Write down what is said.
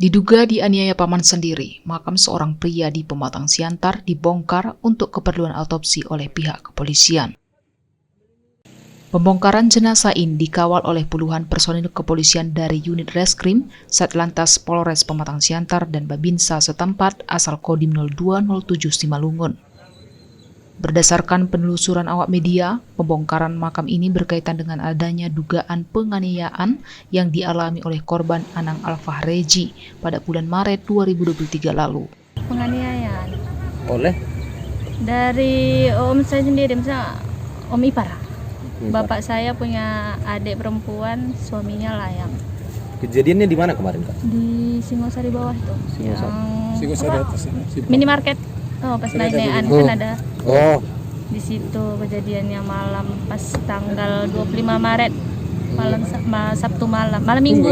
Diduga dianiaya paman sendiri, makam seorang pria di Pematang Siantar dibongkar untuk keperluan autopsi oleh pihak kepolisian. Pembongkaran jenazah ini dikawal oleh puluhan personil kepolisian dari unit reskrim, Satlantas Polres Pematang Siantar dan Babinsa setempat asal Kodim 0207 Simalungun. Berdasarkan penelusuran awak media, pembongkaran makam ini berkaitan dengan adanya dugaan penganiayaan yang dialami oleh korban Anang Alfahreji pada bulan Maret 2023 lalu. Penganiayaan Oleh? dari om saya sendiri, misalnya om ipar. Bapak saya punya adik perempuan, suaminya layang. Kejadiannya di mana kemarin, Kak? Di Singosari bawah itu. Singosari atas Minimarket. Oh, pas naik-naikan kan ada. Oh, Di situ kejadiannya malam pas tanggal 25 Maret. Malam Sabtu malam Minggu.